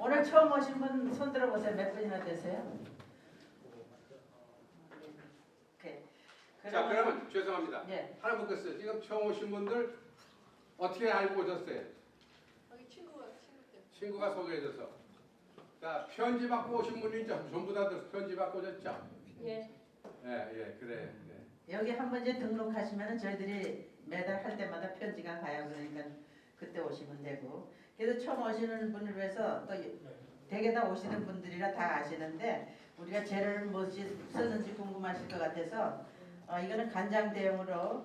오늘 처음 오신 분 손 들어보세요. 몇 분이나 되세요? 오케이. 자, 그러면 죄송합니다. 예. 하나 묻겠어요. 지금 처음 오신 분들 어떻게 알고 오셨어요? 여기 친구 때문에. 친구가 소개해줘서. 자, 편지 받고 오신 분이 전부 다들 편지 받고 오셨죠? 예. 예, 그래. 여기 한 번 이제 등록하시면 저희들이 매달 할 때마다 편지가 가요. 그러니까 그때 오시면 되고. 그래서 처음 오시는 분을 위해서 또 대개 다 오시는 분들이라 다 아시는데 우리가 재료를 무엇이 쓰는지 궁금하실 것 같아서 이거는 간장 대용으로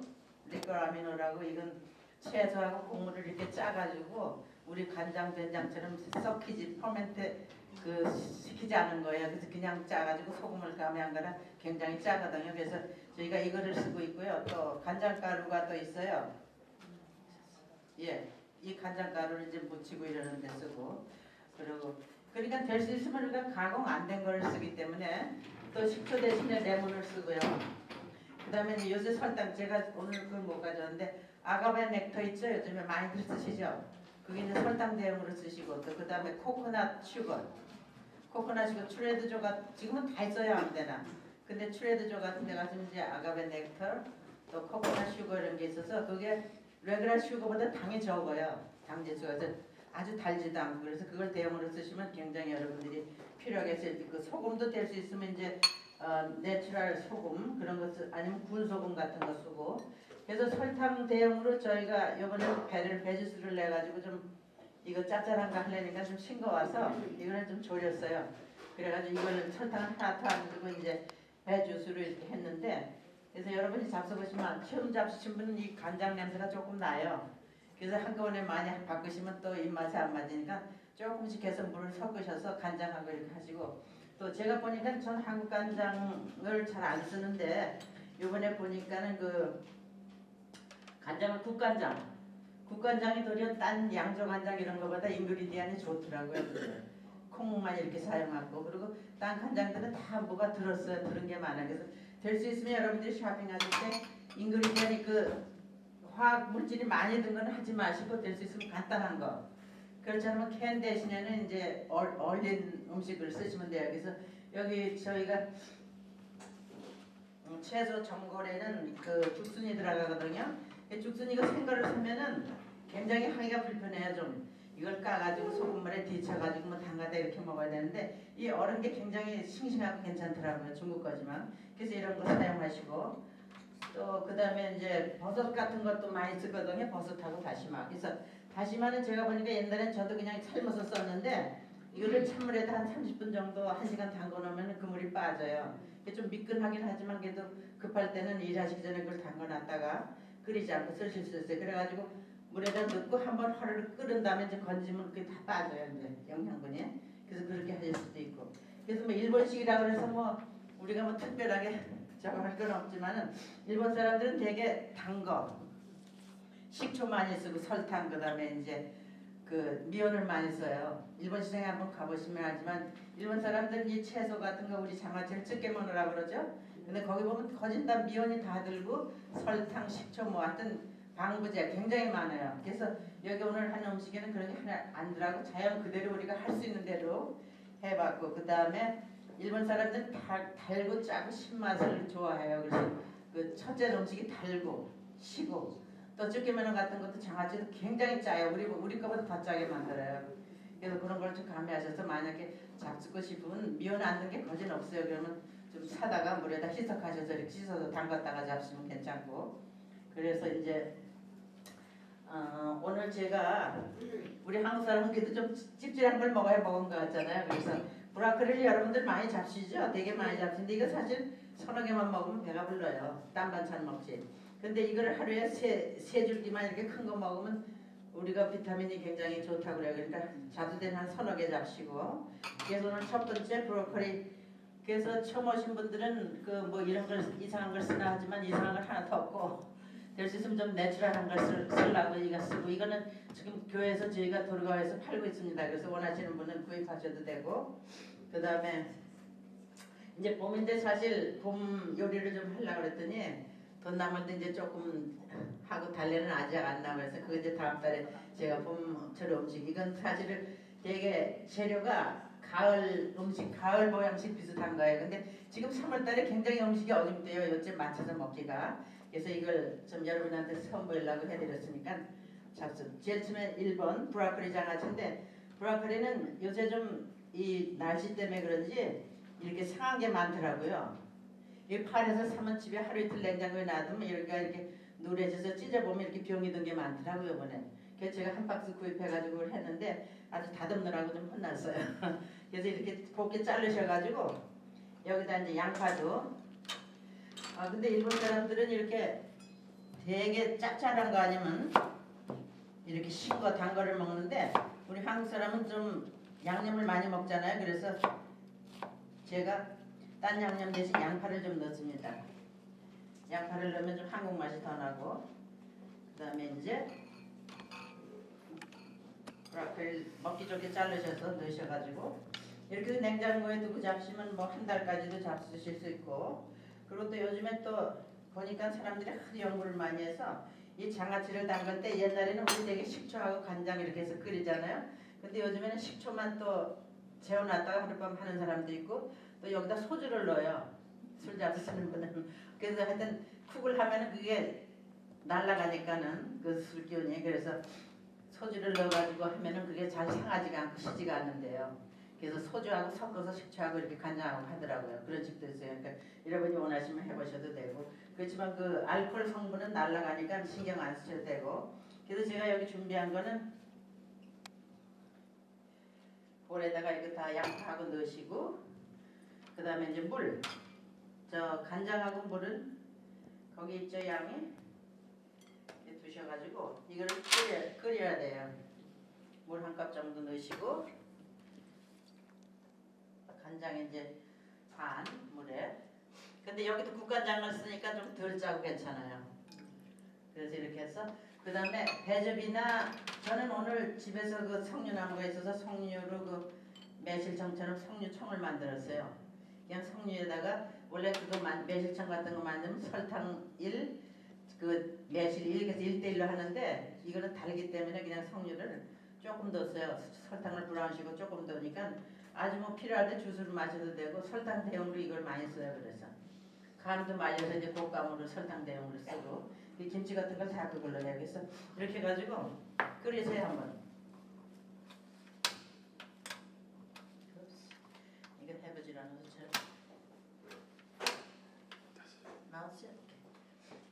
리코라미노라고 이건 채소하고 국물을 이렇게 짜가지고 우리 간장 된장처럼 썩히지 퍼멘트 시키지 않은 거예요. 그래서 그냥 짜가지고 소금을 가미한 거라 굉장히 짜거든요. 그래서 저희가 이거를 쓰고 있고요. 또 간장가루가 또 있어요. 예, 이 간장가루를 이제 묻히고 이러는 데 쓰고 그리고 그러니까 될 수 있으면 우리가 가공 안 된 거를 쓰기 때문에 또 식초 대신에 레몬을 쓰고요. 그 다음에 요새 설탕 제가 오늘 그걸 못 가져왔는데 아가베 넥터 있죠? 요즘에 많이들 쓰시죠? 그게 이제 설탕 대용으로 쓰시고 또 그 다음에 코코넛 슈거 추레드조가 지금은 다 있어요 아무 데나. 근데 추레드조 같은 데 가서 이제 아가베 넥터 또 코코넛 슈거 이런 게 있어서 그게 레귤러 슈거보다 당이 적어요. 당지수가 아주 달지도 않고 그래서 그걸 대용으로 쓰시면 굉장히 여러분들이 필요하겠어요. 그 소금도 될 수 있으면 이제 내추럴 소금 그런 거 아니면 군소금 같은 거 쓰고 그래서 설탕 대용으로 저희가 이번에 배주스를 내 가지고 좀 이거 짭짤한 거 하려니까 좀 싱거워서 이거는 좀 졸였어요. 그래가지고 이거는 설탕을 하나 더 안 주고 이제 배주스를 이렇게 했는데 그래서 여러분이 잡숴보시면 처음 잡수신 분은 이 간장 냄새가 조금 나요. 그래서 한꺼번에 많이 바꾸시면 또 입맛에 안 맞으니까 조금씩 해서 물을 섞으셔서 간장하고 이렇게 하시고 또 제가 보니까 전 한국 간장을 잘 안 쓰는데 이번에 보니까는 그 간장을 국간장이 도리어 딴 양조간장 이런 거보다 인그리디언이 좋더라고요. 콩만 이렇게 사용하고 그리고 딴 간장들은 다 뭐가 들은 게 많아요. 그래서 될 수 있으면 여러분들이 쇼핑하실 때 인그리디언이 화학 물질이 많이 든 건 하지 마시고 될 수 있으면 간단한 거. 그렇지 않으면 캔 대신에는 이제 얼린 음식을 쓰시면 돼요. 그래서 여기 저희가 채소 전골에는 죽순이 들어가거든요. 죽순 이거 생거를 사면은 굉장히 하기가 불편해요. 좀 이걸 까가지고 소금물에 데쳐가지고 뭐 담가다 이렇게 먹어야 되는데 이 얼은 게 굉장히 싱싱하고 괜찮더라고요. 중국 거지만. 그래서 이런 거 사용하시고 또 그 다음에 이제 버섯 같은 것도 많이 쓰거든요. 버섯하고 다시마. 그래서 다시마는 제가 보니까 옛날엔 저도 그냥 삶아서 썼는데 이거를 찬물에다 한 30분 정도 1시간 담궈 놓으면 그 물이 빠져요. 좀 미끈하긴 하지만 그래도 급할 때는 일하시기 전에 그걸 담궈 놨다가 끓이지 않고 쓰실 수 있어요. 그래가지고 물에다 넣고 한번 화를 끓은 다음에 이제 건지면 그게 다 빠져요. 이제 영양분이. 그래서 그렇게 하실 수도 있고. 그래서 뭐 일본식이라고 해서 뭐 우리가 뭐 특별하게 저거 할 건 없지만은 일본 사람들은 되게 단 거, 식초 많이 쓰고 설탕 그다음에 이제 미원을 많이 써요. 일본 시장에 한번 가보시면 알지만 일본 사람들은 이 채소 같은 거 우리 장아찌를 쯔케모노라고 그러죠. 근데 거기 보면 거진 다 미원이 다 들고 설탕, 식초 뭐 하여튼 방부제 굉장히 많아요. 그래서 여기 오늘 하는 음식에는 그런 게 하나 안 들어가고 자연 그대로 우리가 할 수 있는 대로 해봤고 그 다음에 일본 사람들은 달고 짜고 신맛을 좋아해요. 그래서 그 첫째 음식이 달고 시고 또 쯔케모노 같은 것도 장아찌도 굉장히 짜요. 우리 거보다 더 짜게 만들어요. 그래서 그런 걸 좀 가미하셔서 만약에 잡수고 싶으면 미원 안 넣은 게 거진 없어요. 그러면 좀 사다가 물에다 희석하셔서 이렇게 씻어서 담갔다가 잡수면 괜찮고 그래서 이제 오늘 제가 우리 한국 사람은 그래도 좀 찝찝한 걸 먹어야 먹은 것 같잖아요. 그래서 브로콜리를 여러분들 많이 잡수시죠? 되게 많이 잡수는데 이거 사실 서너 개만 먹으면 배가 불러요. 딴 반찬 먹지. 근데 이걸 하루에 세 줄기만 이렇게 큰 거 먹으면 우리가 비타민이 굉장히 좋다고 그래요. 그러니까 자주된 한 서너 개 잡수시고 그래서 오늘 첫 번째 브로콜리 그래서 처음 오신 분들은 뭐 이런 걸 이상한 걸 쓰나 하지만 이상한 걸 하나도 없고 될 수 있으면 좀 내추럴한 걸 쓰려고 이거 쓰고 이거는 지금 교회에서 저희가 도르가에서 팔고 있습니다. 그래서 원하시는 분은 구입하셔도 되고 그 다음에 이제 봄인데 사실 봄 요리를 좀 하려고 그랬더니 돈 남을 때 이제 조금 하고 달래는 아직 안 남아서 그거 이제 다음 달에 제가 봄철 음식 이건 사실은 되게 재료가 가을 음식, 가을 보양식 비슷한 거예요. 근데 지금 3월달에 굉장히 음식이 어렵대요. 요즘 맞춰서 먹기가. 그래서 이걸 좀 여러분한테 선보이려고 해드렸으니까 잡수. 제일 처음에 1번 브로콜리 장아찌인데 브로콜리는 요새 좀 이 날씨 때문에 그런지 이렇게 상한 게 많더라고요. 이 팔에서 사면 집에 하루 이틀 냉장고에 놔두면 이렇게 누래져서 찢어보면 이렇게 병이 든 게 많더라고요. 이번에. 그래서 제가 한 박스 구입해가지고 그걸 했는데 아주 다듬느라고 좀 혼났어요. 그래서 이렇게 곱게 자르셔가지고 여기다 이제 양파도. 근데 일본 사람들은 이렇게 되게 짭짤한 거 아니면 이렇게 신 거, 단 거를 먹는데 우리 한국 사람은 좀 양념을 많이 먹잖아요. 그래서 제가 딴 양념 대신 양파를 좀 넣습니다. 양파를 넣으면 좀 한국 맛이 더 나고, 그 다음에 이제 브로콜리 먹기 좋게 자르셔서 넣으셔가지고 이렇게 냉장고에 두고 잡수면 뭐 한 달까지도 잡수실 수 있고, 그리고 또 요즘에 또 보니까 사람들이 하도 연구를 많이 해서 이 장아찌를 담글 때 옛날에는 우리 되게 식초하고 간장 이렇게 해서 끓이잖아요. 근데 요즘에는 식초만 또 재워놨다가 하룻밤 하는 사람도 있고 또 여기다 소주를 넣어요. 술 잡수시는 분은. 그래서 하여튼 쿡을 하면은 그게 날아가니까는 그 술기운이, 그래서 소주를 넣어가지고 하면은 그게 잘 상하지가 않고 시지가 않는데요. 그래서 소주하고 섞어서 식초하고 이렇게 간장하고 하더라고요. 그런 집도 있어요. 그러니까 여러분이 원하시면 해보셔도 되고, 그렇지만 그 알코올 성분은 날아가니까 신경 안 쓰셔도 되고. 그래서 제가 여기 준비한 거는 볼에다가 이거 다 양파하고 넣으시고, 그 다음에 이제 물, 저 간장하고 물은 거기 있죠, 양이. 이렇게 두셔가지고 이거를 끓여야 돼요. 물 한 컵 정도 넣으시고, 간장 이제 반 물에. 근데 여기도 국간장을 쓰니까 좀 덜 짜고 괜찮아요. 그래서 이렇게 해서 그 다음에 배즙이나, 저는 오늘 집에서 그 석류나무가 있어서 석류로 그 매실청처럼 석류청을 만들었어요. 그냥 석류에다가 원래 그거 매실청 같은 거 만들면 설탕 1, 그 매실 1, 그래서 1대1로 하는데 이거는 달기 때문에 그냥 석류를 조금 넣었어요. 설탕을 브라운식으로 조금 넣으니까 아주 뭐 필요할 때 주스를 마셔도 되고, 설탕 대용으로 이걸 많이 써요. 그래서 간도 말려서 이제 곶감으로 설탕 대용으로 쓰고, 이 김치 같은 걸 다 그걸로 해요. 그래서 이렇게 해가지고 끓이세요 한번. 이거 해보질 않아서 잘 나왔어요.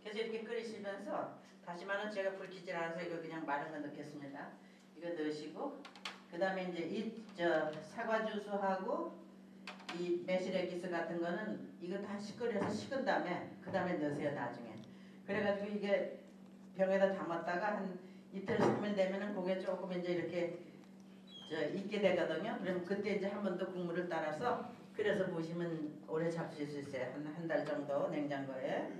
그래서 이렇게 끓이시면서, 다시마는 제가 불 켜질 않아서 이거 그냥 마른 거 넣겠습니다. 이거 넣으시고, 그 다음에 이제 이 사과 주스하고 이 매실 액기스 같은 거는 이거 다 끓여서 식은 다음에 그 다음에 넣으세요 나중에. 그래가지고 이게 병에다 담았다가 한 이틀 3일 되면은 그게 조금 이제 이렇게 익게 되거든요. 그럼 그때 이제 한 번 더 국물을 따라서 끓여서 보시면 오래 잡수실 수 있어요. 한 달 정도 냉장고에.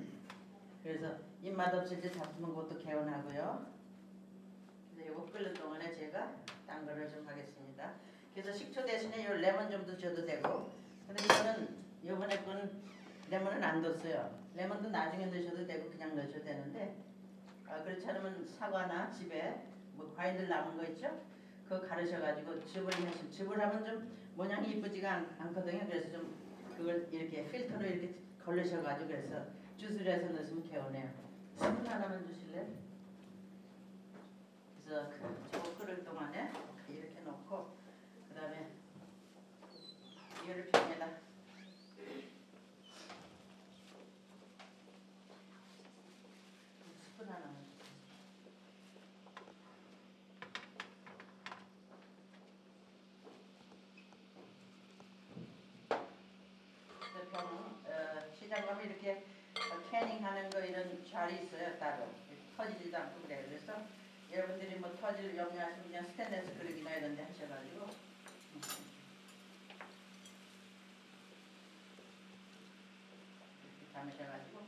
그래서 입맛 없을 때 잡수면 그것도 개운하고요. 그래서 이거 끓는 동안에 제가 딴 거를 좀 하겠습니다. 그래서 식초 대신에 이 레몬 좀 드셔도 되고, 근데 이거는 이번에 건 레몬은 안 넣었어요. 레몬도 나중에 넣으셔도 되고 그냥 넣으셔도 되는데, 그렇지 않으면 사과나 집에 뭐 과일들 남은 거 있죠? 그거 가르셔가지고 즙을 하면 좀 모양이 이쁘지가 않거든요. 그래서 좀 그걸 이렇게 필터로 이렇게 걸르셔가지고 그래서 주스를 해서 넣으시면 개운해요. 스푼 하나만 주실래요? 그래서 저거 끓을 동안에 이렇게 넣고, 그 다음에 이거를 병에다 스푼 하나만 주세요. 그 병, 시장 가면 이렇게 캐닝하는 거 이런 잘이 있어요. 따로 터지지도 않고 그래요. 그래서 여러분들이 뭐 터질 염려하시면 그냥 스테인레스 그릇이나 이런 데 하셔가지고 이렇게 담으셔가지고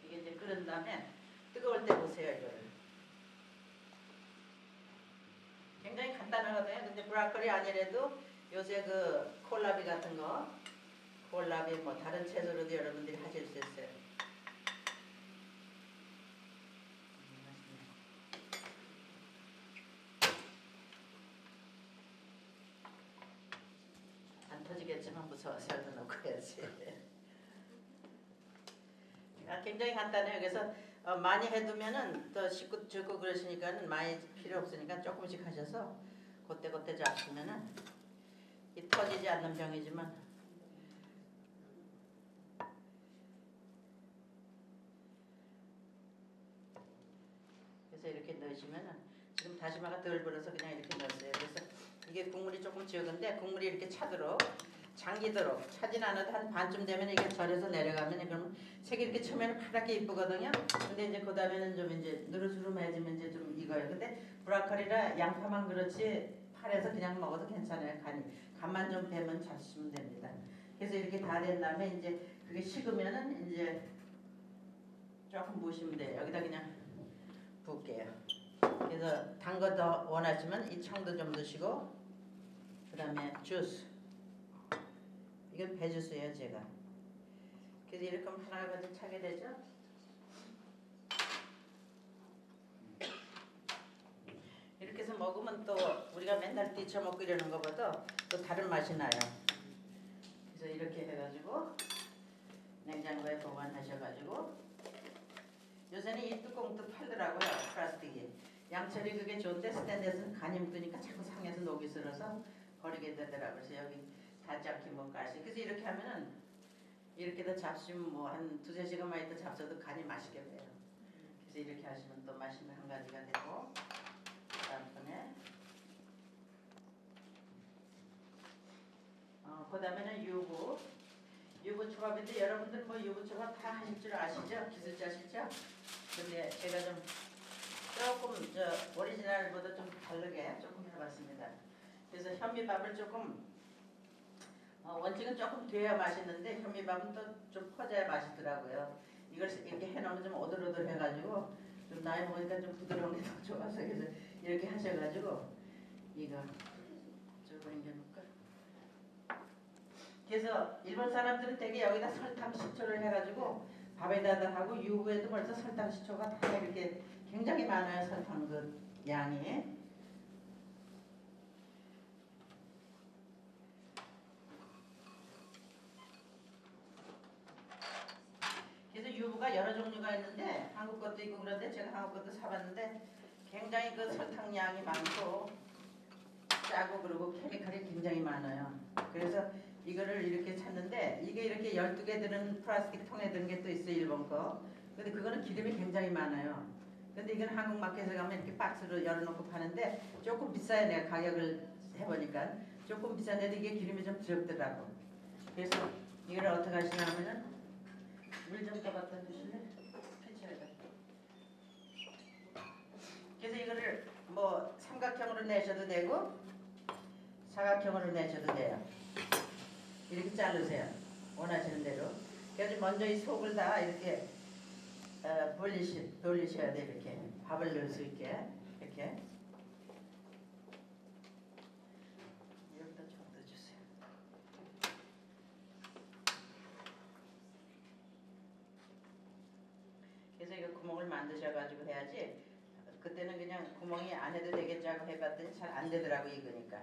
이게 이제 끓은 다음에 뜨거울 때 보세요. 이거를 굉장히 간단하거든요. 근데 브로콜리 아니래도 요새 그 콜라비 같은 거, 콜라비 뭐 다른 채소로도 여러분들이 하실 수 있어요. 맛있네요. 무서워 살도 넣고 해야지. 굉장히 간단해요. 그래서 많이 해두면은 또 식구 죽고 그러시니까는 많이 필요 없으니까 조금씩 하셔서 그때 잡수면은 이 터지지 않는 병이지만 그래서 이렇게 넣으시면은 지금 다시마가 덜 불어서 그냥 이렇게 넣었어요. 그래서 이게 국물이 조금 적은데 국물이 이렇게 차도록 잠기도록 차진 않아도 한 반쯤 되면 이게 절에서 내려가면 그러면 색이 이렇게 처음에는 파랗게 이쁘거든요. 근데 이제 그 다음에는 좀 이제 누르스름해지면 이제 좀 익어요. 근데 브로콜리라 양파만 그렇지 파래서 그냥 먹어도 괜찮아요. 간만 좀 배면 잡수시면 됩니다. 그래서 이렇게 다 된 다음에 이제 그게 식으면은 이제 조금 부으시면 돼요. 여기다 그냥 부을게요. 그래서 단 거 더 원하시면 이 청도 좀 드시고 그 다음에 주스 이건 배주스예요 제가. 그래서 이렇게 하면 하나가 가지 차게 되죠. 이렇게 해서 먹으면 또 우리가 맨날 뛰쳐 먹고 이러는 것보다 또 다른 맛이 나요. 그래서 이렇게 해가지고 냉장고에 보관하셔가지고 요새는 이 뚜껑도 팔더라고요. 플라스틱이. 양철이 그게 좋은데 스탠드에서는 간이 묻으니까 자꾸 상해서 녹이 슬어서 버리게 되더라고요. 그래서 여기 닿지 않게 뭐 깔시. 그래서 이렇게 하면은 이렇게도 잡수면 뭐 한 두세 시간만 있다 잡숴도 간이 맛있게 돼요. 그래서 이렇게 하시면 또 맛있는 한 가지가 되고 그다음에 그 다음에는 유부 초밥인데 여러분들 뭐 유부 초밥 다 하실 줄 아시죠? 기술자시죠? 근데 제가 좀 조금 저 오리지널보다 좀 다르게 조금 해봤습니다. 그래서 현미밥을 조금 원칙은 조금 돼야 맛있는데 현미밥은 또 좀 퍼져야 맛있더라고요. 이걸 이렇게 해놓으면 좀 오돌오돌해가지고 좀 나이 먹으니까 좀 부드러운 게 더 좋아서 그래서 이렇게 하셔가지고 이거 저거 옮겨놓을까? 그래서 일본 사람들은 되게 여기다 설탕 식초를 해가지고 밥에다가 하고 유부에도 벌써 설탕 식초가 다 이렇게 굉장히 많아요. 설탕 그 양이. 그래서 유부가 여러 종류가 있는데 한국 것도 있고 그런데 제가 한국 것도 사봤는데 굉장히 그 설탕 양이 많고 짜고 그리고 케미칼이 굉장히 많아요. 그래서 이거를 이렇게 찾는데 이게 이렇게 12개 들은 플라스틱 통에 든 게 또 있어요. 일본 거. 근데 그거는 기름이 굉장히 많아요. 근데 이건 한국 마켓에 가면 이렇게 박스로 열어놓고 파는데 조금 비싸요. 내가 가격을 해보니까 조금 비싼데도 이게 기름이 좀 적더라고. 그래서 이걸 어떻게 하시냐면은 물 좀 더 갖다 주실래? 패치해야 돼. 그래서 이거를 뭐 삼각형으로 내셔도 되고 사각형으로 내셔도 돼요. 이렇게 자르세요. 원하시는 대로. 그래서 먼저 이 속을 다 이렇게 돌리셔야 돼. 이렇게 밥을 넣을 수 있게 이렇게. 여기다 좀 넣어주세요. 그래서 이거 구멍을 만드셔가지고 해야지. 그때는 그냥 구멍이 안 해도 되겠자고 해봤더니 잘 안 되더라고 익으니까.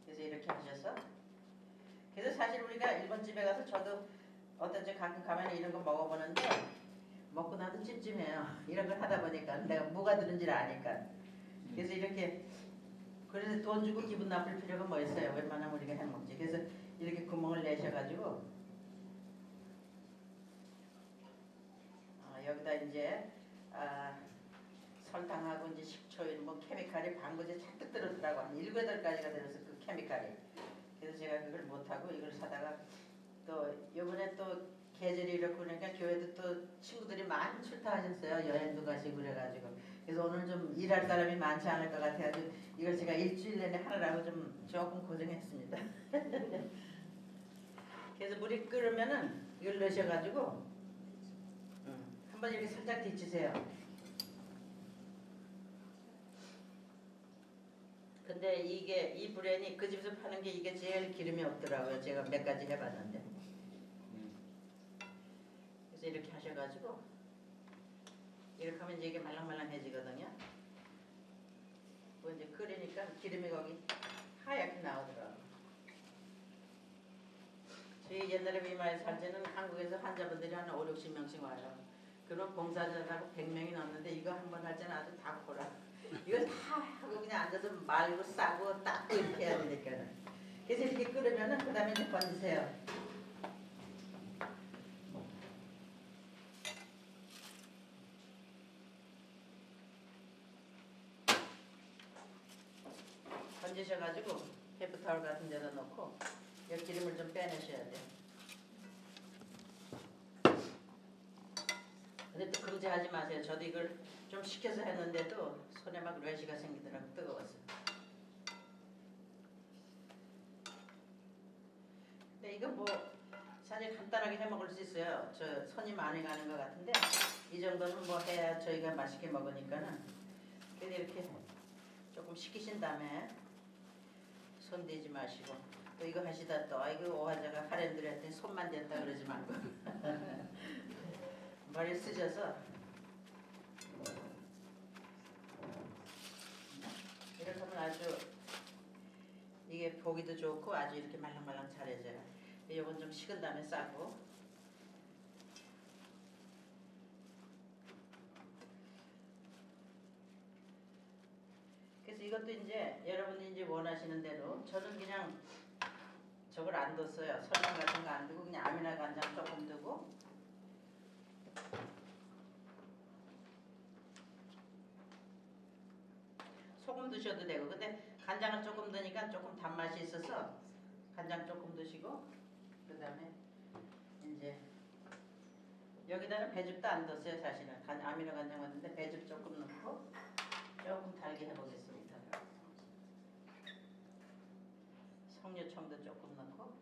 그래서 이렇게 하셔서. 그래서 사실 우리가 일본 집에 가서 저도 어떤 집 가끔 가면 이런 거 먹어보는데 먹고 나도 찜찜해요. 이런 걸 하다 보니까 내가 뭐가 들은지를 아니까. 그래서 이렇게 그래서 돈 주고 기분 나쁠 필요가 뭐 있어요. 웬만하면 우리가 해먹지. 그래서 이렇게 구멍을 내셔가지고 여기다 이제 설탕하고 이제 식초 뭐 케미칼이 방부제 잔뜩 들었더라고. 한 7, 8가지가 들어서 그 케미칼이. 그래서 제가 그걸 못하고 이걸 사다가 또 요번에 또 계절이 이렇고 그러니까 교회도 또 친구들이 많이 출타하셨어요. 여행도 가시고 그래가지고. 그래서 오늘 좀 일할 사람이 많지 않을 것 같아가지고 이걸 제가 일주일 내내 하느라고 좀 조금 고생했습니다. 그래서 물이 끓으면은 이걸 넣으셔가지고 한번 이렇게 살짝 데치세요. 근데 이게 이 브랜이 그 집에서 파는 게 이게 제일 기름이 없더라고요. 제가 몇 가지 해봤는데. 그래서 이렇게 하셔가지고 이렇게 하면 이제 이게 말랑말랑해지거든요. 뭐 이제 끓이니까 기름이 거기 하얗게 나오더라고요. 옛날에 위마에 살 때는 한국에서 환자분들이 한 5, 60명씩 와요. 그럼 봉사자하고 100명이 넘는데 이거 한 번 할 때는 아주 다 골아. 이걸 다 하고 그냥 앉아서 말고 싸고 닦고 이렇게 해야 되니까는. 그래서 이렇게 끓으면은 그 다음에 이제 건지세요. 건지셔가지고 페이퍼타올 같은 데다 넣고 이 기름을 좀 빼내셔야 돼요. 근데 또 금지하지 마세요. 저도 이걸 좀 식혀서 했는데도 손에 막 레시가 생기더라고. 뜨거워서. 근데 이거 뭐 사실 간단하게 해 먹을 수 있어요. 저 손이 많이 가는 것 같은데 이 정도는 뭐 해야 저희가 맛있게 먹으니까는. 근데 이렇게 조금 식히신 다음에 손 대지 마시고 또 이거 하시다 또 아이고 오화자가 하랜들 했더니 손만 댔다 그러지 말고 머리 쓰셔서 이렇게 하면 아주 이게 보기도 좋고 아주 이렇게 말랑말랑 잘해져요. 이건 좀 식은 다음에 싸고 그래서 이것도 이제 여러분이 이제 원하시는 대로 저는 그냥 저걸 안 뒀어요. 설탕 같은 거 안 두고 그냥 아미나 간장 조금 두고 소금 드셔도 되고 근데 간장을 조금 넣으니까 조금 단맛이 있어서 간장 조금 드시고 그 다음에 이제 여기다는 배즙도 안 넣었어요. 사실은 아미노 간장 같은데 배즙 조금 넣고 조금 달게 해보겠습니다. 석류청도 조금 넣고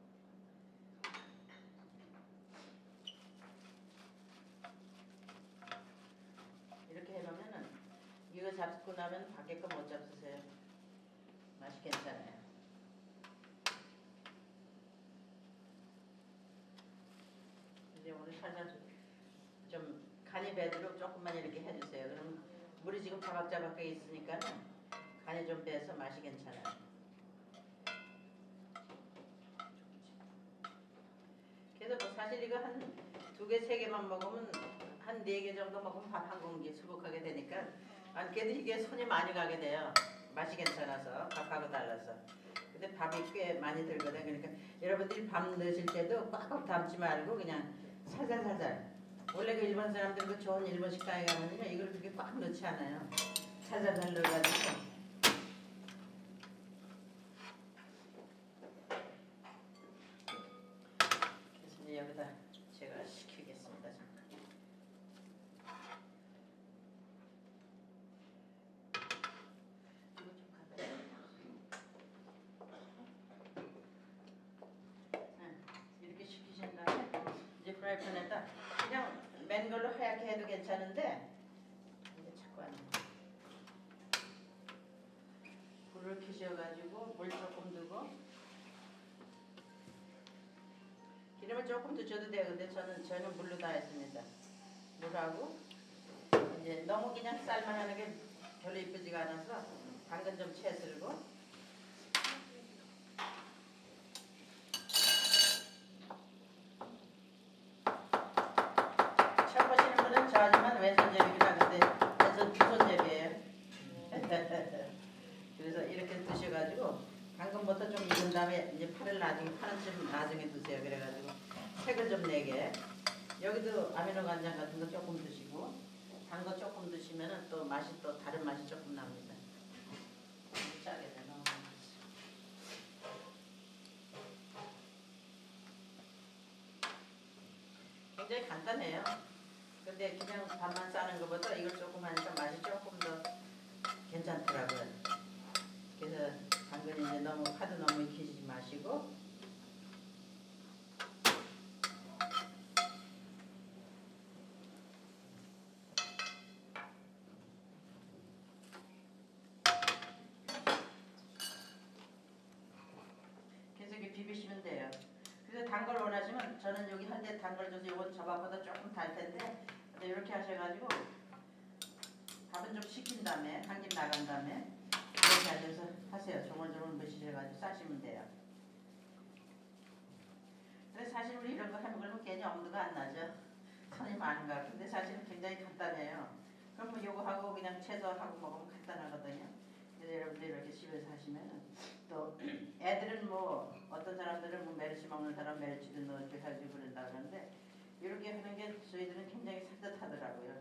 이렇게 해놓으면은 이거 잡고 나면 밖에 거 못 잡수세요. 맛이 괜찮아요. 이제 오늘 살살 좀 간이 배도록 조금만 이렇게 해주세요. 그럼 물이 지금 자박자박하게 있으니까는 간이 좀 배서 맛이 괜찮아요. 그래서 뭐 사실 이거 한 2개, 3개만 먹으면 한 4개 정도 먹으면 밥 한 공기 수북하게 되니까 그래도 이게 손이 많이 가게 돼요. 맛이 괜찮아서 밥하고 달라서. 근데 밥이 꽤 많이 들거든요. 그러니까 여러분들이 밥 넣으실 때도 꽉꽉 담지 말고 그냥 살살살살. 원래 그 일본 사람들 그 좋은 일본 식당에 가면요 이걸 그렇게 꽉 넣지 않아요. 살살살 넣어가지고. 그래서 이제 여기다 제가 식히겠습니다. 잠깐. 이거 좀 갖다 이렇게 식히신 다음에 이제 프라이팬에다 그냥 맨 걸로 하얗게 해도 괜찮은데 이제 자꾸 안 돼. 불을 켜셔가지고 물 조금 두고 기름을 조금 드셔도 돼요. 근데 저는 물로 다 했습니다. 물하고 이제 너무 그냥 쌀만 하는 게 별로 이쁘지가 않아서 당근 좀 채썰고 처음 보시는 분은 저하지만 왼손잡이라 근데 왼손 주손잡이에요. 그래서 이렇게 드셔가지고 당근부터 좀 익은 다음에 이제 파를 파는쯤 나중에 드세요. 그래가지고 색을 좀 내게 여기도 아미노 간장 같은 거 조금 드시고 단 거 조금 드시면은 또 맛이 또 다른 맛이 조금 납니다. 짜게 돼 너무 굉장히 간단해요. 근데 그냥 밥만 싸는 것보다 이걸 조금 하니까 맛이 조금 더 괜찮더라고요. 그래서 당근 이제 파도 너무 익히지 마시고 계속 이렇게 비비시면 돼요. 그래서 단 걸 원하시면 저는 여기 한 대 단 걸 줘서 이건 저밥보다 조금 달 텐데 이렇게 하셔가지고 밥은 좀 식힌 다음에 한 김 나간 다음에 이렇게 하셔서 하세요. 조물조물 무시셔가지고 싸시면 돼요. 근데 사실 우리 이런 거 하는 걸로 괜히 엄두가 안 나죠. 손이 많은가. 근데 사실은 굉장히 간단해요. 그럼 뭐 요거 하고 그냥 채소하고 먹으면 간단하거든요. 그래서 여러분들 이렇게 집에서 하시면은 또 애들은 뭐 어떤 사람들은 뭐 메르시 먹는 사람 메르시도 넣어서 가지고 그런다 그러는데 이렇게 하는 게 저희들은 굉장히 산뜻하더라고요.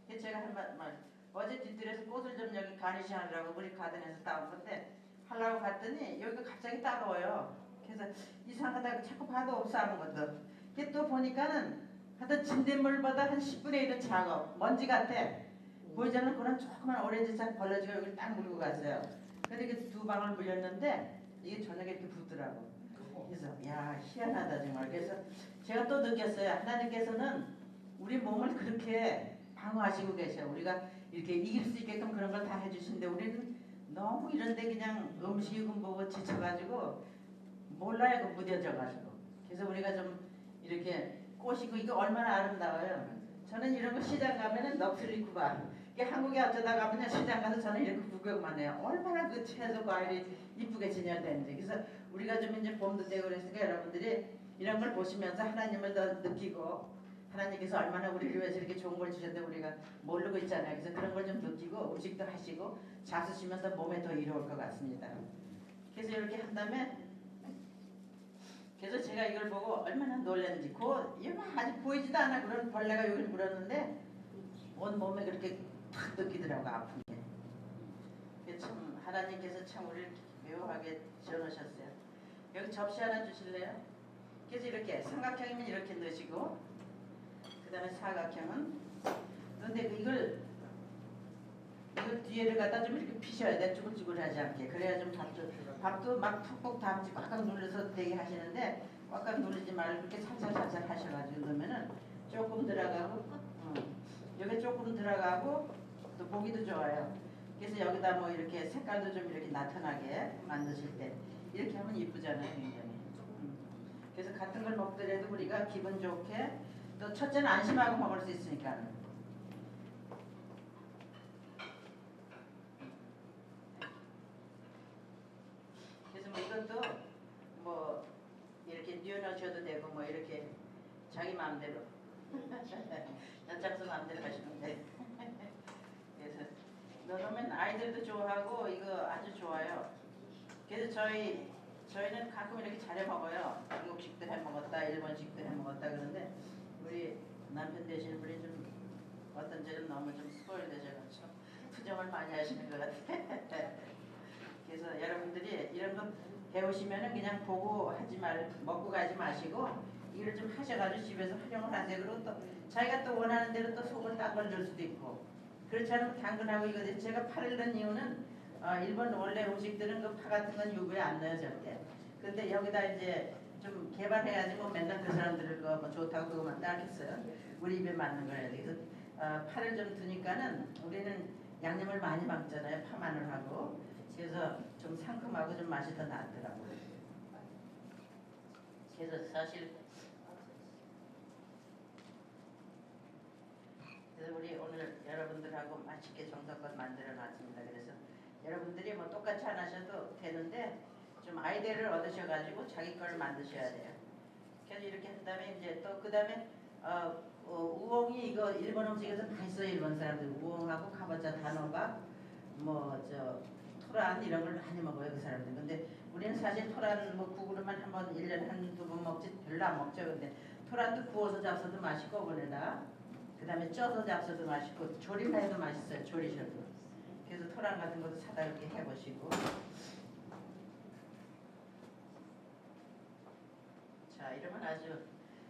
그래서 제가 한 말 어제 뒷뜰에서 꽃을 좀 여기 가니시 하느라고 우리 가든에서 따온 건데 하려고 갔더니 여기가 갑자기 따가워요. 그래서 이상하다고 자꾸 봐도 없어 아무것도. 이게 또 보니까는 하여튼 진딧물보다 한 10분의 1은 작아. 먼지 같아. 보이지 않는 그런 조그만 오렌지색 벌레지가 여기 딱 물고 갔어요. 근데 이게 두 방울 물렸는데 이게 저녁에 이렇게 붙더라고. 그래서 야 희한하다 정말. 그래서 제가 또 느꼈어요. 하나님께서는 우리 몸을 그렇게 방어하시고 계셔. 우리가 이렇게 이길 수 있게끔 그런 걸 다 해주시는데 우리는 너무 이런데 그냥 음식은 보고 지쳐가지고 몰라요. 그 무뎌져가지고. 그래서 우리가 좀 이렇게 꼬시고 이거 얼마나 아름다워요. 저는 이런 거 시장 가면은 넋을 잃고 봐. 이게 한국에 어쩌다 가면 시장 가서 저는 이렇게 구경만 해요. 얼마나 그 채소 과일이 이쁘게 진열되는지. 그래서 우리가 좀 이제 봄도 되고 그랬으니까 여러분들이 이런 걸 보시면서 하나님을 더 느끼고 하나님께서 얼마나 우리를 위해서 이렇게 좋은 걸 주셨는데 우리가 모르고 있잖아요. 그래서 그런 걸 좀 느끼고 음식도 하시고 잡수시면 더 몸에 더 이로울 것 같습니다. 그래서 이렇게 한 다음에 그래서 제가 이걸 보고 얼마나 놀랐는지 이거 아직 보이지도 않아 그런 벌레가 여기 물었는데 온 몸에 그렇게 탁 느끼더라고 아픈 게. 그래서 참 하나님께서 참 우리를 묘하게 지어놓으셨어요. 여기 접시 하나 주실래요? 그래서 이렇게 삼각형이면 이렇게 넣으시고 그 다음에 사각형은 근데 이걸 뒤에를 갖다 좀 이렇게 피셔야 돼. 쭈글쭈글하지 않게. 그래야 좀 밥도 막 푹푹 담지 꽉꽉 눌러서 되게 하시는데 꽉꽉 누르지 말고 이렇게 살살 하셔가지고 넣으면은 조금 들어가고 여기 조금 들어가고 또 보기도 좋아요. 그래서 여기다 뭐 이렇게 색깔도 좀 이렇게 나타나게 만드실 때 이렇게 하면 이쁘잖아요 굉장히. 그래서 같은 걸 먹더라도 우리가 기분 좋게 또 첫째는 안심하고 먹을 수 있으니까. 그래서 뭐 이것도 뭐 이렇게 뉘어놓으셔도 되고 뭐 이렇게 자기 마음대로 연장수 마음대로 하시면 돼. 그래서 넣으면 아이들도 좋아하고 이거 아주 좋아요. 그래서 저희는 가끔 이렇게 잘해 먹어요. 한국식도 해 먹었다, 일본식도 해 먹었다 그러는데 우리 남편 되시는 분이 좀 어떤 점은 너무 좀 스포일 되셔가지고 투정을 많이 하시는 것 같아. 그래서 여러분들이 이런 거 배우시면은 그냥 보고 하지 먹고 가지 마시고 이걸 좀 하셔가지고 집에서 활용을 하세요. 그리고 또 자기가 또 원하는 대로 또 속을 딴 걸 넣을 수도 있고 그렇지 않으면 당근하고 이거 제가 파를 넣은 이유는 일본 원래 음식들은 그 파 같은 건 유부에 안 넣어요 절대. 근데 여기다 이제 좀 개발해야지 뭐 맨날 그 사람들을 뭐 좋다고 그거만 따겠어요. 우리 입에 맞는 거야. 그래서 파를 좀 두니까는 우리는 양념을 많이 먹잖아요. 파 마늘하고. 그래서 좀 상큼하고 좀 맛이 더 나더라고요. 그래서 사실 그래서 우리 오늘 여러분들하고 맛있게 정성껏 만들어 놨습니다. 그래서 여러분들이 뭐 똑같이 안 하셔도 되는데 좀 아이디어를 얻으셔가지고 자기 걸 만드셔야 돼요. 그래서 이렇게 한 다음에 이제 또 그 다음에 우엉이 이거 일본 음식에서 다 있어요. 일본 사람들 우엉하고 카보차 단호박 뭐저 토란 이런 걸 많이 먹어요 그 사람들. 근데 우리는 사실 토란 뭐 국으로만 한번 1년에 한두 번 먹지 별로 안 먹죠. 근데 토란도 구워서 잡숴도 맛있고 오븐에다 그 다음에 쪄서 잡숴도 맛있고 조림해도 맛있어요. 조리셔도. 그래서 토란 같은 것도 사다 이렇게 해보시고 자 이러면 아주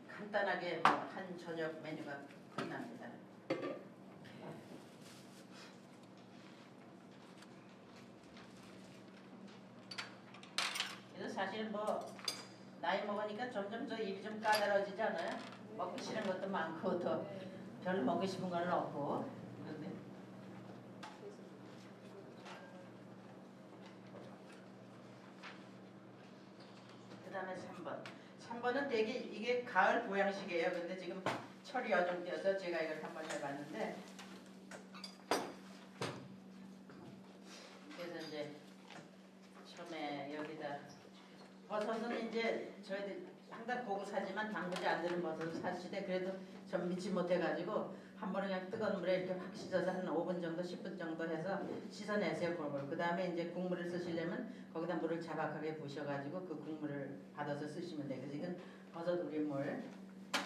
간단하게 뭐 한 저녁 메뉴가 끝납니다. 그래서 사실 뭐 나이 먹으니까 점점 저 입이 좀 까다로워지지 않아요? 먹기 싫은 것도 많고 더 별로 먹고 싶은 건 없고 그런데 그 다음에 3번은 되게 이게 가을 보양식이에요. 근데 지금 철이 어좀 띄어서 제가 이걸 한번 해봤는데 그래서 이제 처음에 여기다 버섯은 이제 저희들 상당히 고급사지만 담그지 않는 버섯을 사시되 그래도 전 믿지 못해가지고 한 번에 그냥 뜨거운 물에 이렇게 확 씻어서 한 5분 정도 10분 정도 해서 씻어내세요 골고루. 그 다음에 이제 국물을 쓰시려면 거기다 물을 자박하게 부으셔가지고 그 국물을 받아서 쓰시면 돼요. 그래서 이건 버섯 우린물.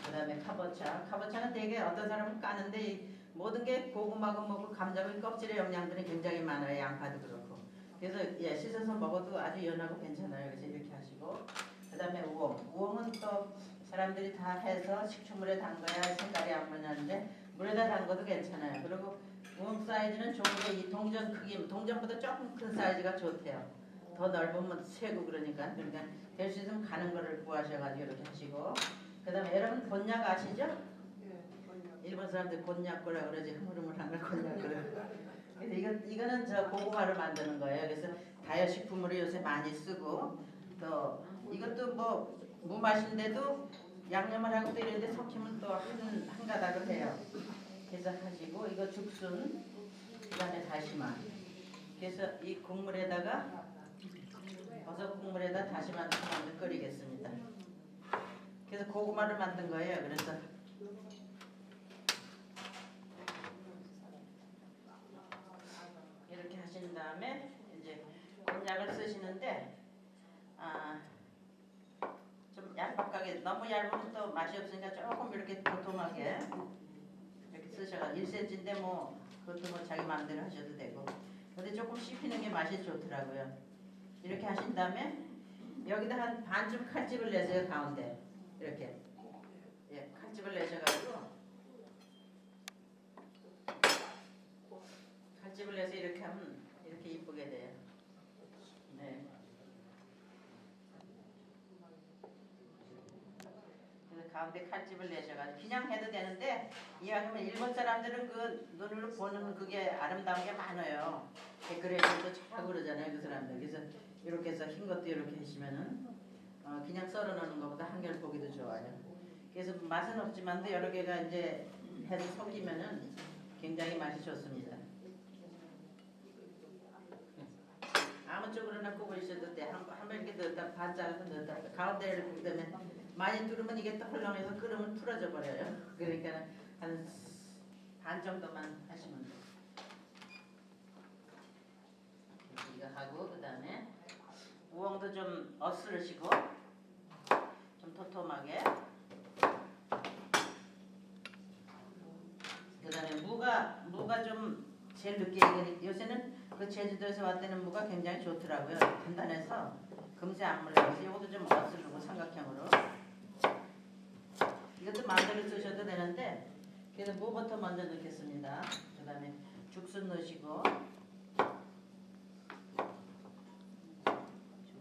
그 다음에 카보차. 카보차는 되게 어떤 사람은 까는데 이 모든 게 고구마고 뭐고 감자고 이 껍질의 영양분이 굉장히 많아요. 양파도 그렇고. 그래서 예, 씻어서 먹어도 아주 연하고 괜찮아요. 그래서 이렇게 하시고. 그 다음에 우엉. 우엉은 또 사람들이 다 해서 식초물에 담가야 색깔이 안 변하는데 물에다 담가도 괜찮아요. 그리고 우엉 사이즈는 좋은 게 이 동전 크기, 동전보다 조금 큰 사이즈가 좋대요. 더 넓으면 새고 그러니까 될 수 있으면 가는 거를 구하셔가지고 이렇게 하시고. 그 다음에 여러분 곤약 아시죠? 예, 뭐냐. 일본 사람들 곤약고라 그러지 흐물흐물한 걸 곤약고라. 그래서 이거는 저 고구마를 만드는 거예요. 그래서 다이어트 식품으로 요새 많이 쓰고 또 이것도 뭐 무맛인데도 양념을 하고 또 이런데 섞이면 또 한 가닥을 해요. 그래서 하시고 이거 죽순 그다음에 다시마. 그래서 이 국물에다가 버섯 국물에다 다시마 넣고 끓이겠습니다. 그래서 고구마를 만든 거예요. 그래서 이렇게 하신 다음에 이제 곤약을 쓰시는데 좀 얄팍하게 너무 얇으면 또 맛이 없으니까 조금 이렇게 도톰하게 이렇게 쓰셔가 1cm인데 뭐 그것도 뭐 자기 마음대로 하셔도 되고 근데 조금 씹히는 게 맛이 좋더라고요. 이렇게 하신 다음에 여기다 한 반쯤 칼집을 내세요. 가운데 이렇게 예, 칼집을 내셔가지고 칼집을 내서 이렇게 하면 이렇게 이쁘게 돼요. 네. 그래서 가운데 칼집을 내셔가지고 그냥 해도 되는데 이왕이면 일본 사람들은 그 눈으로 보는 그게 아름다운 게 많아요. 데코레이션도 잘하고 그러잖아요. 그 사람들. 그래서 이렇게 해서 흰 것도 이렇게 하시면은 그냥 썰어 놓는 것보다 한결 보기도 좋아요. 그래서 맛은 없지만도 여러 개가 이제 해서 섞이면은 굉장히 맛이 좋습니다. 아무 쪽으로나 굽으셔도 돼. 한번 이렇게 넣었다 반 잘라서 넣었다 가운데를 그다음에 많이 뚫으면 이게 또 헐렁해서 끓으면 풀어져 버려요. 그러니까 한 반 정도만 하시면 돼요. 이거 하고 그다음에 우엉도 좀 엇스르시고 좀 토톰하게. 그다음에 무가 좀 제일 늦게 요새는 그 제주도에서 왔다는 무가 굉장히 좋더라고요. 단단해서 금세 안 물려서 이것도 좀 엇스르고 삼각형으로. 이것도 마음대로 쓰셔도 되는데 그래서 무부터 먼저 넣겠습니다. 그다음에 죽순 넣으시고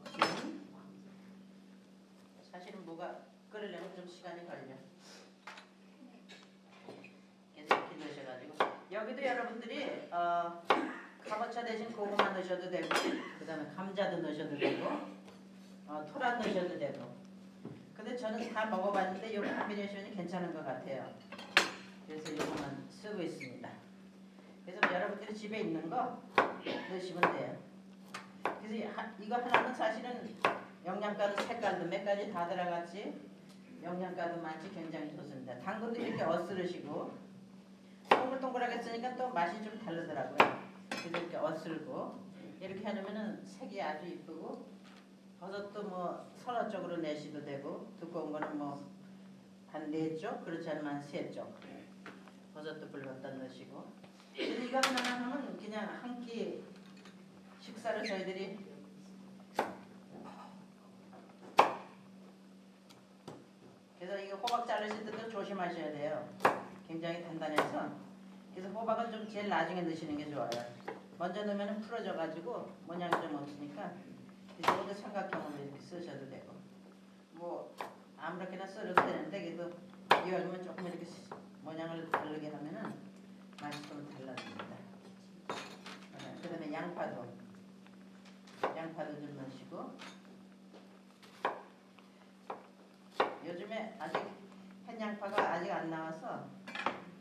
죽순 사실은 무가 끓이려면 좀 시간이 걸려. 그래서 이렇게 넣으셔가지고 여기도 여러분들이 카보차 대신 고구마 넣으셔도 되고 그 다음에 감자도 넣으셔도 되고 토란 넣으셔도 되고 근데 저는 다 먹어봤는데 이 콤비네이션이 괜찮은 것 같아요. 그래서 이거만 쓰고 있습니다. 그래서 여러분들이 집에 있는 거 넣으시면 돼요. 그래서 이거 하나는 사실은 영양가도 색깔도 몇 가지 다 들어갔지 영양가도 많지 굉장히 좋습니다. 당근도 이렇게 엇스르시고 동글동글하게 쓰니까 또 맛이 좀 다르더라고요. 그래서 이렇게 엇스르고 이렇게 하려면은 색이 아주 이쁘고 버섯도 뭐 서너 쪽으로 내시도 되고 두꺼운 거는 뭐 한 4쪽 그렇지 않으면 한 3쪽 버섯도 불렀다 넣으시고 이거 하나만 하면 그냥 한 끼 식사를 저희들이 그래서 이거 호박 자르실 때도 조심하셔야 돼요. 굉장히 단단해서 그래서 호박은 좀 제일 나중에 넣으시는 게 좋아요. 먼저 넣으면 풀어져가지고 모양이 좀 없으니까 그래서 이거 삼각형으로 이렇게 쓰셔도 되고 뭐 아무렇게나 썰어도 되는데 그래도 이왕이면 조금 이렇게 모양을 다르게 하면은 맛이 좀 달라집니다. 그 다음에 양파도 좀 넣으시고 요즘에 아직 햇양파가 아직 안 나와서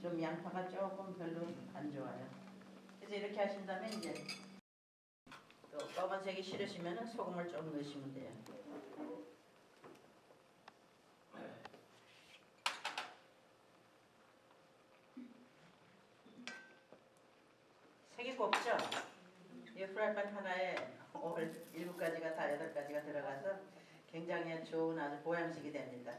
좀 양파가 조금 별로 안 좋아요. 그래서 이렇게 하신 다음에 이제 또 검은색이 싫으시면 소금을 좀 넣으시면 돼요. 색이 곱죠? 이 프라이팬 하나에 7가지가 다 8가지가 들어가서 굉장히 좋은 아주 보양식이 됩니다.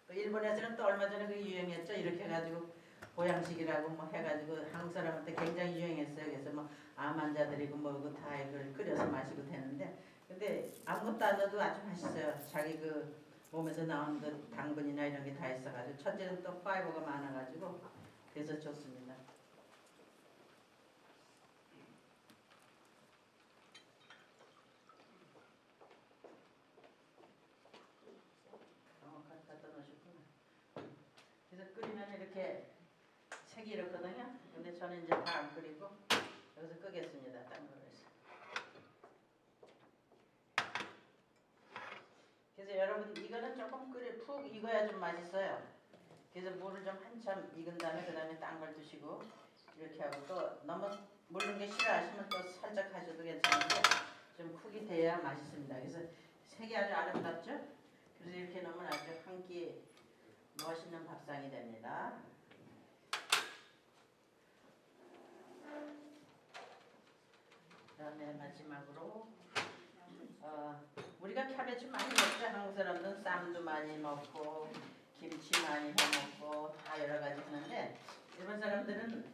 또 일본에서는 또 얼마 전에 그 유행했죠. 이렇게 해가지고 보양식이라고 뭐 해가지고 한국 사람한테 굉장히 유행했어요. 그래서 뭐 암 환자들이고 뭐고 다 이걸 끓여서 마시고 되는데, 근데 아무것도 안 넣어도 아주 맛있어요. 자기 그 몸에서 나오는 그 당분이나 이런 게 다 있어가지고, 첫째는 또 파이버가 많아가지고 그래서 좋습니다. 갖다 놓으셨구나. 그래서 끓이면 이렇게 색이 이렇거든요. 근데 저는 이제 다 안 끓이고 여기서 끄겠습니다. 딴 거로 해서. 그래서 여러분 이거는 조금 푹 익어야 좀 맛있어요. 그래서 물을 좀 한참 익은 다음에 그 다음에 딴 걸 드시고 이렇게 하고, 또 너무 물른 게 싫어하시면 또 살짝 하셔도 괜찮은데 좀 쿡이 돼야 맛있습니다. 그래서 색이 아주 아름답죠? 그래서 이렇게 넣으면 아주 한 끼 멋있는 밥상이 됩니다. 그다음에 마지막으로 우리가 캐베츠 많이 먹죠. 한국 사람들은 쌈도 많이 먹고 김치 많이 해 먹고 다 여러 가지 하는데, 일본 사람들은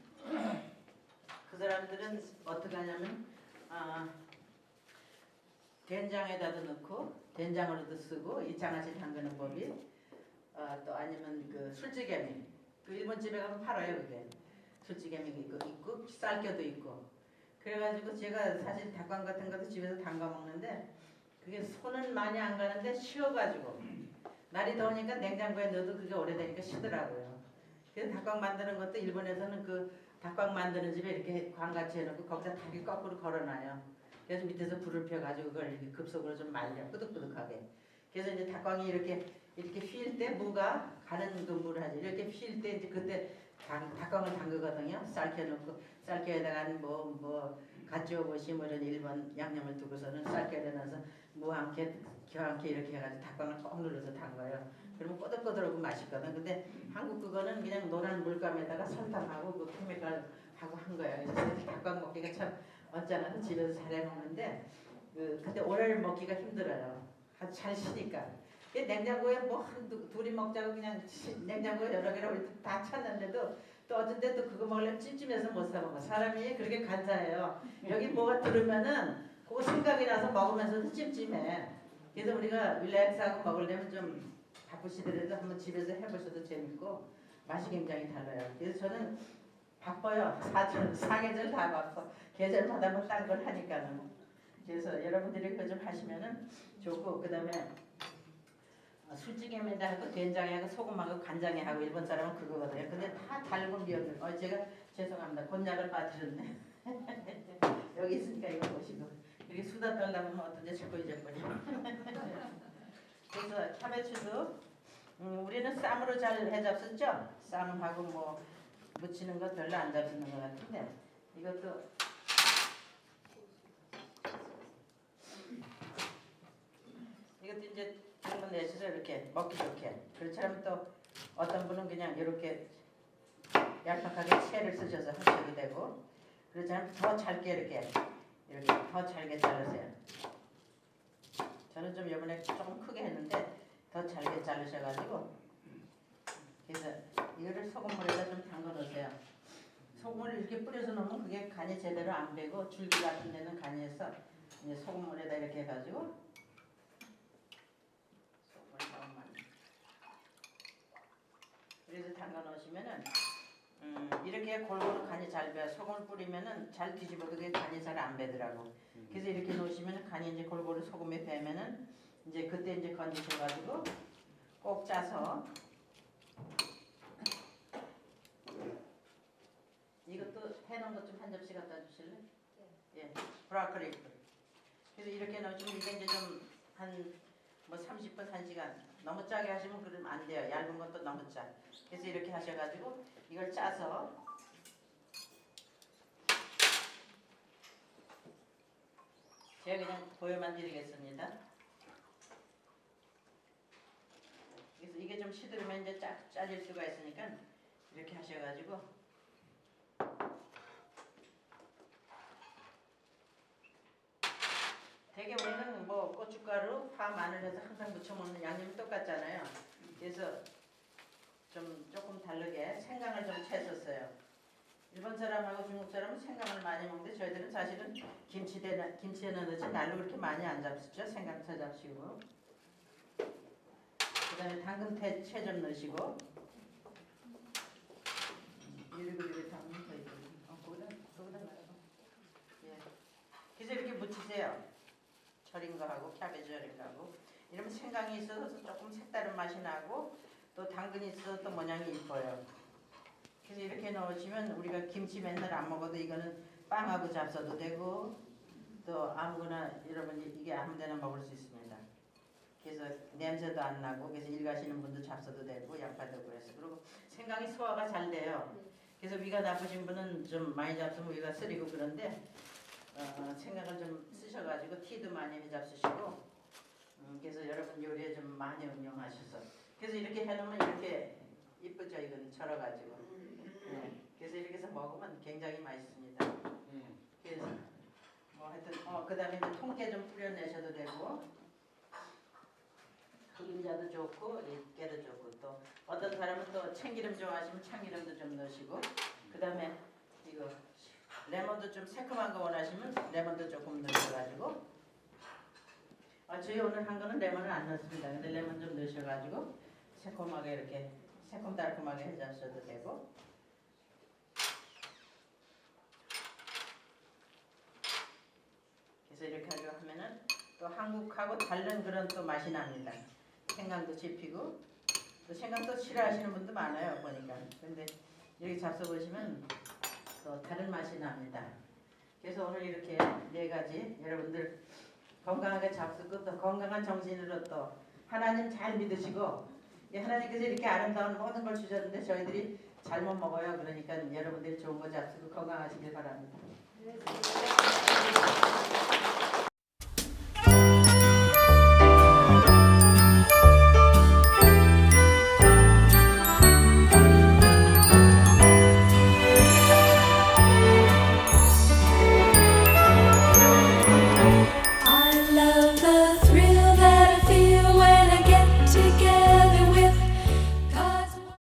그 사람들은 어떻게 하냐면 된장에다도 넣고 된장으로도 쓰고, 이 장아찌 담그는 법이 또 아니면 그 술찌개미, 그 일본 집에 가면 팔아요. 그게 술찌개미 있고 쌀겨도 있고. 그래가지고 제가 사실 닭광 같은 것도 집에서 담가 먹는데 그게 손은 많이 안 가는데 쉬어가지고 날이 더우니까 냉장고에 넣어도 그게 오래되니까 쉬더라고요. 그래서 닭광 만드는 것도 일본에서는 그 닭광 만드는 집에 이렇게 광같이 해놓고 거기다 닭이 거꾸로 걸어놔요. 그래서 밑에서 불을 펴가지고 그걸 이렇게 급속으로 좀 말려 끄덕끄덕하게. 그래서 이제 닭광이 이렇게 휠 때 무가 가는 그 물을 하지. 이렇게 휠 때 이제 그때 닭광을 담그거든요. 쌀겨에다가 뭐 갓지오버시 뭐 이런 일본 양념을 두고서는 쌀겨에 넣어서 무 한 개, 겨 한 개 이렇게 해가지고 닭광을 꼭 눌러서 담가요. 그러면 꼬들꼬들하고 맛있거든. 근데 한국 그거는 그냥 노란 물감에다가 설탕하고 그 케미칼 하고 한 거야. 그래서 닭광 먹기가 참 언짢아서 집에서 잘해 먹는데 근데 오래를 먹기가 힘들어요. 잘 쉬니까. 냉장고에 뭐 둘이 먹자고 그냥 냉장고에 여러 개를 다 찼는데도 또 어떤 때 또 그거 먹으려면 찜찜해서 못 사 먹어. 사람이 그렇게 간사해요. 여기 뭐가 들으면은 그거 생각이 나서 먹으면서도 찜찜해. 그래서 우리가 릴렉스하고 먹으려면 좀 바쁘시더라도 한번 집에서 해보셔도 재밌고 맛이 굉장히 달라요. 그래서 저는 바빠요. 사계절 다 바빠. 계절마다 뭐 딴 걸 하니까는. 그래서 여러분들이 그거 좀 하시면은 좋고, 그 다음에 술찌개에다 하고 된장에 하고 소금하고 간장에 하고 일본 사람은 그거거든요. 근데 다 달고 미역을. 제가 죄송합니다. 곤약을 빠뜨렸네. 여기 있으니까 이거 보시고. 이렇게 수다 떨려면 어떤지 자꾸 잊어버려. 그래서 캐베츠도 우리는 쌈으로 잘 해잡수죠. 쌈하고 뭐 무치는 거 별로 안 잡수는 것 같은데 이것도 이제 한번 내셔서 이렇게 먹기 좋게. 그렇지 않으면 또 어떤 분은 그냥 이렇게 얄팍하게 채를 쓰셔서 하셔도 되고, 그렇지 않으면 더 잘게 이렇게 더 잘게 자르세요. 저는 좀 이번에 조금 크게 했는데 더 잘게 자르셔가지고, 그래서 이거를 소금물에다 좀 담가 놓으세요. 소금을 이렇게 뿌려서 놓으면 그게 간이 제대로 안 배고 줄기 같은 데는 간이 해서 이제 소금물에다 이렇게 해가지고 그래서 담가 놓으시면은 이렇게 골고루 간이 잘 배요. 소금을 뿌리면은 잘 뒤집어도 그게 간이 잘 안 배더라고. 그래서 이렇게 놓으시면은 간이 이제 골고루 소금에 배면은 이제 그때 이제 건지셔가지고 꼭 짜서, 이것도 해놓은 것 좀 한 접시 갖다 주실래? 네. 예, 브로콜리. 그래서 이렇게 넣으시면 이게 이제 좀 뭐 30분, 1시간. 너무 짜게 하시면 그러면 안 돼요. 얇은 것도 너무 짜. 그래서 이렇게 하셔가지고 이걸 짜서 제가 그냥 보여만 드리겠습니다. 그래서 이게 좀 시들으면 이제 짜질 수가 있으니까 이렇게 하셔가지고 되게 우리는 뭐 고춧가루, 파, 마늘 해서 항상 무쳐 먹는 양념이 똑같잖아요. 그래서 좀 조금 다르게 생강을 좀 채썼어요. 일본 사람하고 중국 사람은 생강을 많이 먹는데 저희들은 사실은 김치에 넣듯이 날로 그렇게 많이 안 잡수죠. 생강 채 잡수고 그 다음에 당근 채 좀 넣으시고 이리고 당근 더 있거든요. 거기다 놔요. 예. 그래서 이렇게 무치세요. 절인 거하고 캐베지 절인 거하고 이러면 생강이 있어서 조금 색다른 맛이 나고 또 당근이 있어서 또 모양이 이뻐요. 그래서 이렇게 넣으시면 우리가 김치 맨날 안 먹어도 이거는 빵하고 잡숴도 되고 또 아무거나 여러분 이게 아무데나 먹을 수 있습니다. 그래서 냄새도 안 나고 그래서 일 가시는 분도 잡숴도 되고 양파도 그래서 그리고 생강이 소화가 잘 돼요. 그래서 위가 나쁘신 분은 좀 많이 잡수면 위가 쓰리고 그런데 생강을 좀 쓰셔가지고 티도 많이 해 잡수시고 그래서 여러분 요리에 좀 많이 응용하셔서 그래서 이렇게 해놓으면 이렇게 이쁘죠. 이건 절어가지고 네. 그래서 이렇게 해서 먹으면 굉장히 맛있습니다. 그래서 뭐 하여튼 그 다음에 이제 통깨 좀 뿌려내셔도 되고 흑임자도 좋고 깨도 좋고 또 어떤 사람은 또 참기름 좋아하시면 참기름도 좀 넣으시고 그 다음에 이거 레몬도 좀 새콤한 거 원하시면 레몬도 조금 넣으셔가지고 저희 오늘 한 거는 레몬을 안 넣습니다. 근데 레몬 좀 넣으셔가지고 새콤하게 이렇게 새콤달콤하게 해주셔도 되고 그래서 이렇게 하고 하면은 또 한국하고 다른 그런 또 맛이 납니다. 생강도 씹히고 또 생강도 싫어하시는 분도 많아요 보니까. 근데 이렇게 잡숴보시면 또 다른 맛이 납니다. 그래서 오늘 이렇게 4가지 여러분들 건강하게 잡수고 또 건강한 정신으로 또 하나님 잘 믿으시고 하나님께서 이렇게 아름다운 모든 걸 주셨는데 저희들이 잘못 먹어요. 그러니까 여러분들이 좋은 거 잡수고 건강하시길 바랍니다.